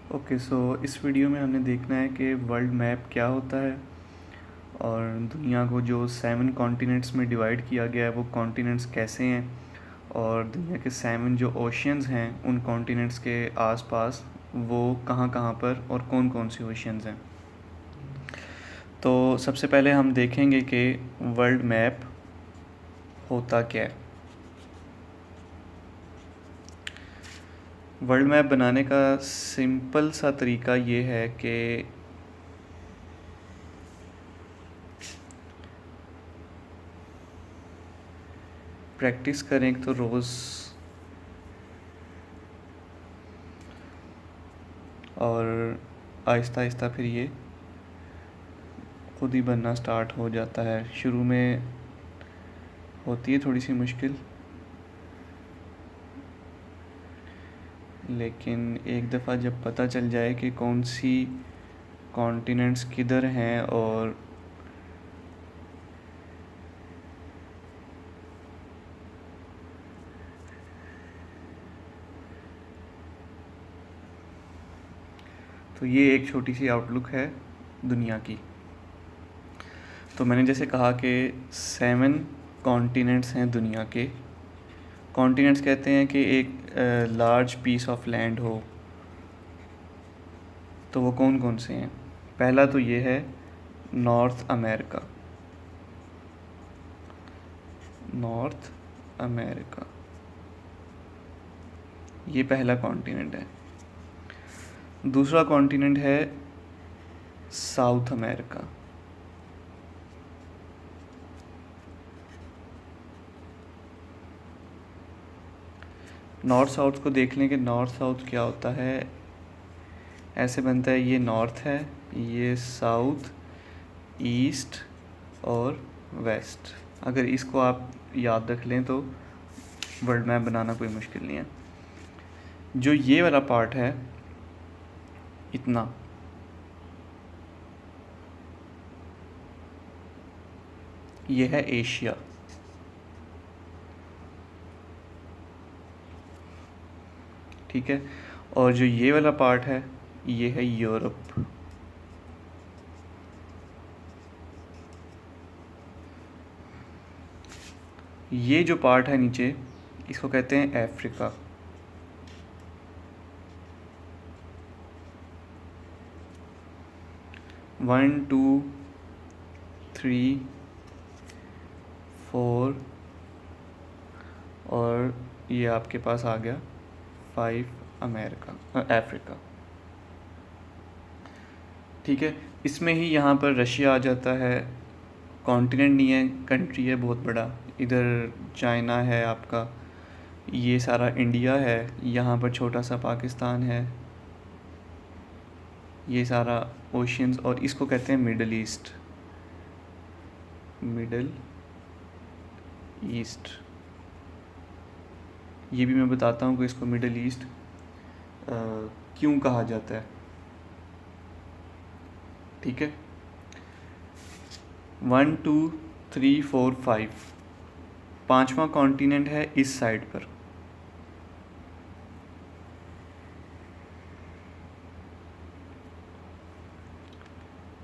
Okay, सो इस video में हमने देखना है कि वर्ल्ड मैप क्या होता है और दुनिया को जो 7 कॉन्टिनेंट्स में डिवाइड किया गया है वो कॉन्टिनेंट्स कैसे हैं, और दुनिया के 7 जो ओशियंस हैं उन कॉन्टिनेंट्स के आसपास वो कहाँ कहाँ पर और कौन कौन से ओशियंस हैं। तो सबसे पहले हम देखेंगे कि वर्ल्ड मैप होता क्या है। वर्ल्ड मैप बनाने का सिंपल सा तरीका ये है कि प्रैक्टिस करें तो रोज़, और आहिस्ता आहिस्ता फिर ये खुद ही बनना स्टार्ट हो जाता है। शुरू में होती है थोड़ी सी मुश्किल, लेकिन एक दफ़ा जब पता चल जाए कि कौन सी कॉन्टिनेंट्स किधर हैं और तो ये एक छोटी सी आउटलुक है दुनिया की। तो मैंने जैसे कहा कि 7 कॉन्टिनेंट्स हैं दुनिया के। कॉन्टिनेंट्स कहते हैं कि एक लार्ज पीस ऑफ लैंड हो। तो वो कौन कौन से हैं? पहला तो ये है नॉर्थ अमेरिका। नॉर्थ अमेरिका ये पहला कॉन्टिनेंट है। दूसरा कॉन्टिनेंट है साउथ अमेरिका। नॉर्थ साउथ को देख लें कि नॉर्थ साउथ क्या होता है। ऐसे बनता है, ये नॉर्थ है, ये साउथ, ईस्ट और वेस्ट। अगर इसको आप याद रख लें तो वर्ल्ड मैप बनाना कोई मुश्किल नहीं है। जो ये वाला पार्ट है इतना, ये है एशिया। ठीक है। और जो ये वाला पार्ट है ये है यूरोप। ये जो पार्ट है नीचे इसको कहते हैं Africa. One two three four और ये आपके पास आ गया 5 अमेरिका, अफ्रीका। ठीक है। इसमें ही यहाँ पर रशिया आ जाता है। कॉन्टिनेंट नहीं है, कंट्री है बहुत बड़ा। इधर चाइना है आपका, ये सारा इंडिया है, यहाँ पर छोटा सा पाकिस्तान है, ये सारा ओशियंस, और इसको कहते हैं मिडल ईस्ट। मिडल ईस्ट, ये भी मैं बताता हूँ कि इसको मिडल ईस्ट क्यों कहा जाता है। ठीक है। 1 2 3 4 5, पांचवा कॉन्टिनेंट है इस साइड पर।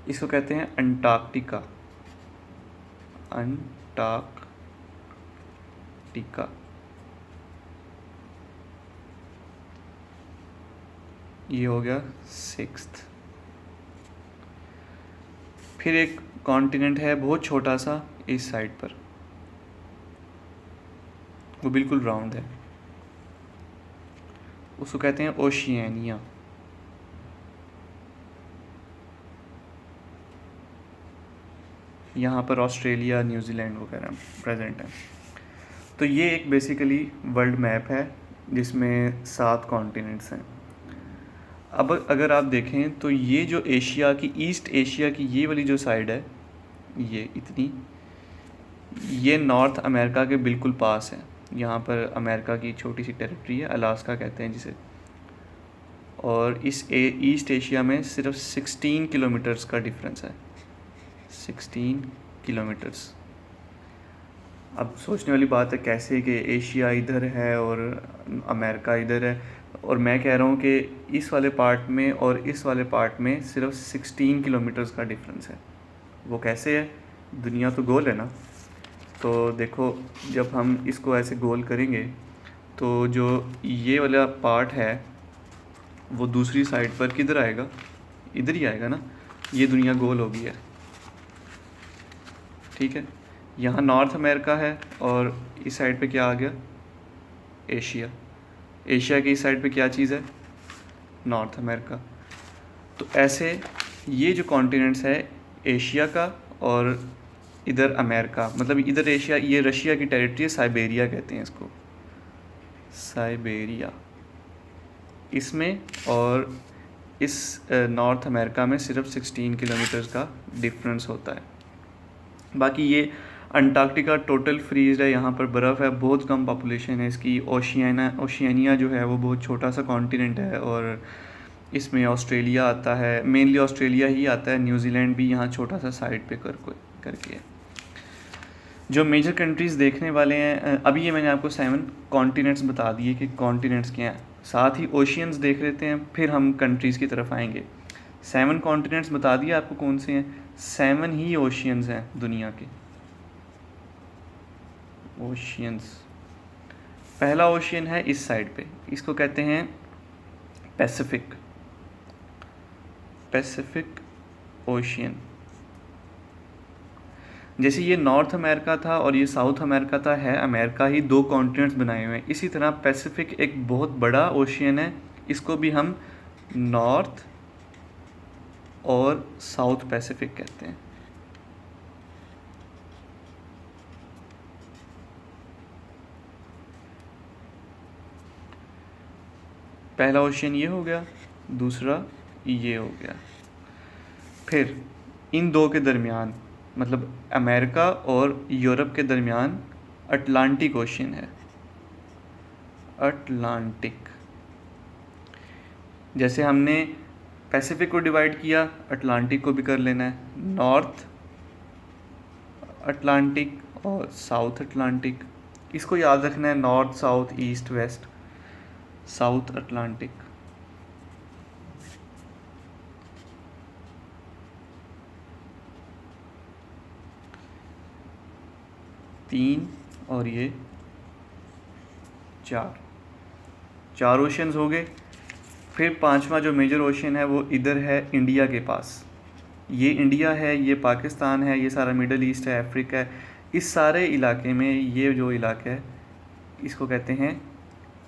इसको कहते हैं अंटार्कटिका। अंटार्कटिका, ये हो गया 6th। फिर एक कॉन्टिनेंट है बहुत छोटा सा इस साइड पर, वो बिल्कुल राउंड है, उसको कहते हैं ओशियानिया। यहाँ पर ऑस्ट्रेलिया, न्यूजीलैंड वगैरह प्रेजेंट है। तो ये एक बेसिकली वर्ल्ड मैप है जिसमें 7 कॉन्टिनेंट्स हैं। अब अगर आप देखें तो ये जो एशिया की, ईस्ट एशिया की ये वाली जो साइड है, ये इतनी, ये नॉर्थ अमेरिका के बिल्कुल पास है। यहाँ पर अमेरिका की छोटी सी टेरिटरी है, अलास्का कहते हैं जिसे। और इस ईस्ट एशिया में सिर्फ 16 किलोमीटर्स का डिफरेंस है। 16 किलोमीटर्स। अब सोचने वाली बात है कैसे कि एशिया इधर है और अमेरिका इधर है। और मैं कह रहा हूँ कि इस वाले पार्ट में और इस वाले पार्ट में सिर्फ 16 किलोमीटर्स का डिफरेंस है। वो कैसे है? दुनिया तो गोल है ना, तो देखो जब हम इसको ऐसे गोल करेंगे तो जो ये वाला पार्ट है वो दूसरी साइड पर किधर आएगा? इधर ही आएगा ना। ये दुनिया गोल हो गई है, ठीक है। यहाँ नॉर्थ अमेरिका है और इस साइड पे क्या आ गया? एशिया। एशिया की इस साइड पे क्या चीज़ है? North America. तो ऐसे ये जो कॉन्टिनेंट्स है एशिया का और इधर अमेरिका, मतलब इधर एशिया, ये रशिया की टेरिटरी है, साइबेरिया कहते हैं इसको, साइबेरिया। इसमें और इस नॉर्थ अमेरिका में सिर्फ 16 किलोमीटर्स का डिफरेंस होता है। बाकी ये अंटार्कटिका टोटल फ्रीज है, यहाँ पर बर्फ़ है, बहुत कम पॉपुलेशन है इसकी। ओशियानिया जो है वो बहुत छोटा सा कॉन्टिनेंट है और इसमें ऑस्ट्रेलिया आता है, मेनली ऑस्ट्रेलिया ही आता है, न्यूजीलैंड भी यहाँ छोटा सा साइड पे करके है। जो मेजर कंट्रीज़ देखने वाले हैं, अभी ये मैंने आपको 7 कॉन्टिनेंट्स बता दिए कि कॉन्टिनेंट्स क्या हैं, साथ ही ओशियंस देख लेते हैं, फिर हम कंट्रीज़ की तरफ आएंगे। 7 कॉन्टिनेंट्स बता दिए आपको कौन से हैं, 7 ही ओशियंस हैं दुनिया के। ओशियंस, पहला ओशियन है इस साइड पे, इसको कहते हैं पैसिफिक, पैसिफिक ओशियन। जैसे ये नॉर्थ अमेरिका था और ये साउथ अमेरिका था, है अमेरिका ही, 2 कॉन्टिनेंट्स बनाए हुए हैं। इसी तरह पैसिफिक एक बहुत बड़ा ओशियन है, इसको भी हम नॉर्थ और साउथ पैसिफिक कहते हैं। पहला ओशियन ये हो गया, दूसरा ये हो गया। फिर इन दो के दरमियान, मतलब अमेरिका और यूरोप के दरमियान अटलांटिक ओशियन है, अटलांटिक। जैसे हमने पैसिफिक को डिवाइड किया, अटलांटिक को भी कर लेना है, नॉर्थ अटलांटिक और साउथ अटलांटिक। इसको याद रखना है, north south east west, south Atlantic. तीन और ये चार ओशियंस हो गए। फिर पांचवा जो मेजर ओशियन है वो इधर है इंडिया के पास। ये इंडिया है, ये पाकिस्तान है, ये सारा मिडल ईस्ट है, अफ्रीका है। इस सारे इलाके में ये जो इलाका है इसको कहते हैं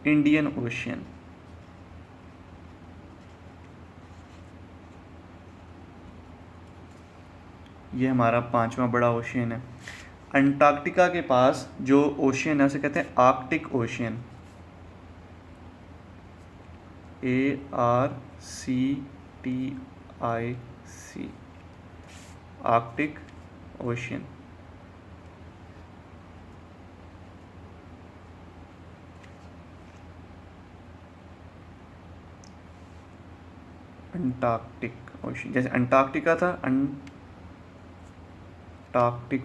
इंडियन ओशियन। ये हमारा पांचवा बड़ा ओशियन है। अंटार्कटिका के पास जो ओशियन है उसे कहते हैं Arctic ocean, ARCTIC, Arctic ocean. Antarctic ocean, जैसे अंटार्कटिका था, अंटार्कटिक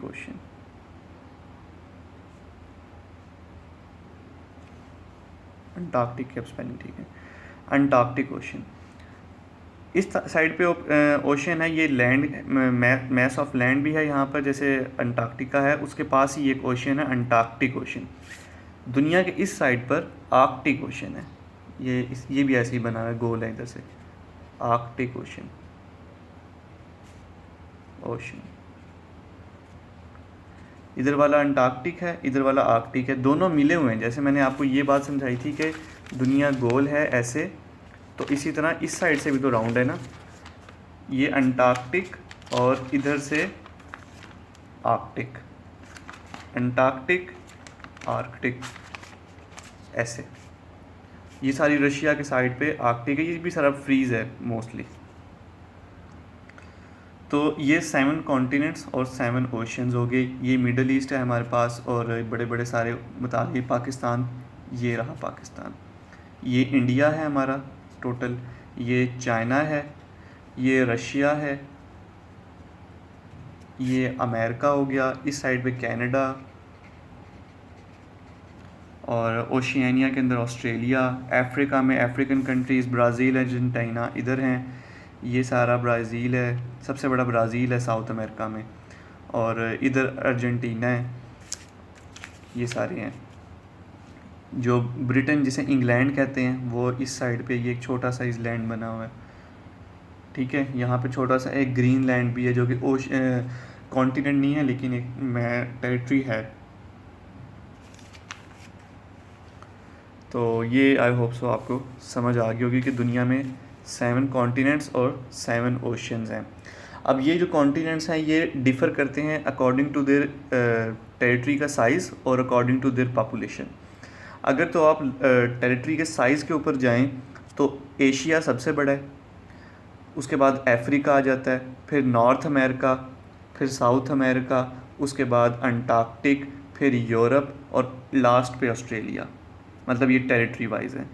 ओशियन। अंटार्कटिक की स्पेलिंग ठीक है, अंटार्कटिक ओशियन। इस साइड पे ओशियन है, ये लैंड मैस ऑफ लैंड भी है यहाँ पर, जैसे अंटार्कटिका है उसके पास ही एक ओशियन है अंटार्कटिक ओशियन। दुनिया के इस साइड पर आर्कटिक ओशियन है, ये भी ऐसे ही बना है, गोल है इधर से, आर्कटिक ओशियन। इधर वाला अंटार्कटिक है, इधर वाला आर्कटिक है, दोनों मिले हुए हैं। जैसे मैंने आपको ये बात समझाई थी कि दुनिया गोल है ऐसे, तो इसी तरह इस साइड से भी तो राउंड है ना, ये अंटार्कटिक और इधर से आर्कटिक, अंटार्कटिक आर्कटिक, ऐसे। ये सारी रशिया के साइड पे आर्कटिक है, ये भी सारा फ्रीज है मोस्टली। तो ये 7 कॉन्टिनेंट्स और 7 ओशियंस हो गए। ये मिडल ईस्ट है हमारे पास, और बड़े बड़े सारे बता दिए, पाकिस्तान, ये रहा पाकिस्तान। ये इंडिया है हमारा टोटल, ये चाइना है, ये रशिया है, ये अमेरिका हो गया, इस साइड पे कनाडा, और ओशियानिया के अंदर ऑस्ट्रेलिया, अफ्रीका में अफ्रीकन कंट्रीज़ ब्राज़ील, अर्जेंटीना इधर हैं, ये सारा ब्राज़ील है, सबसे बड़ा ब्राज़ील है साउथ अमेरिका में, और इधर अर्जेंटीना है, ये सारे हैं। जो ब्रिटेन जिसे इंग्लैंड कहते हैं वो इस साइड पे ये एक छोटा सा आइलैंड बना हुआ है, ठीक है। यहाँ पे छोटा सा एक ग्रीन लैंड भी है जो कि कॉन्टिनेंट नहीं है लेकिन एक टेरिटरी है। तो ये आई होप सो आपको समझ आ गई होगी कि दुनिया में 7 कॉन्टिनेंट्स और 7 ओशियंस हैं। अब ये जो कॉन्टिनेंट्स हैं ये डिफ़र करते हैं अकॉर्डिंग टू देयर टेरिटरी का साइज़ और अकॉर्डिंग टू देयर पॉपुलेशन। अगर तो आप टेरिटरी के साइज़ के ऊपर जाएं तो एशिया सबसे बड़ा है, उसके बाद अफ्रीका आ जाता है, फिर नॉर्थ अमेरिका, फिर साउथ अमेरिका, उसके बाद अंटार्कटिक, फिर यूरोप और लास्ट पे ऑस्ट्रेलिया। मतलब ये टेरिटरी वाइज है।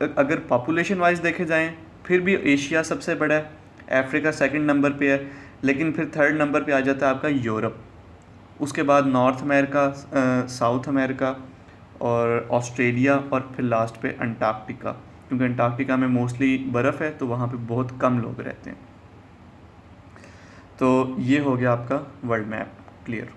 अगर पॉपुलेशन वाइज देखे जाएं फिर भी एशिया सबसे बड़ा है, अफ्रीका सेकंड नंबर पे है, लेकिन फिर थर्ड नंबर पे आ जाता है आपका यूरोप, उसके बाद नॉर्थ अमेरिका, साउथ अमेरिका और ऑस्ट्रेलिया, और फिर लास्ट पे अंटार्कटिका, क्योंकि अंटार्कटिका में मोस्टली बर्फ़ है तो वहाँ पे बहुत कम लोग रहते हैं। तो ये हो गया आपका वर्ल्ड मैप क्लियर।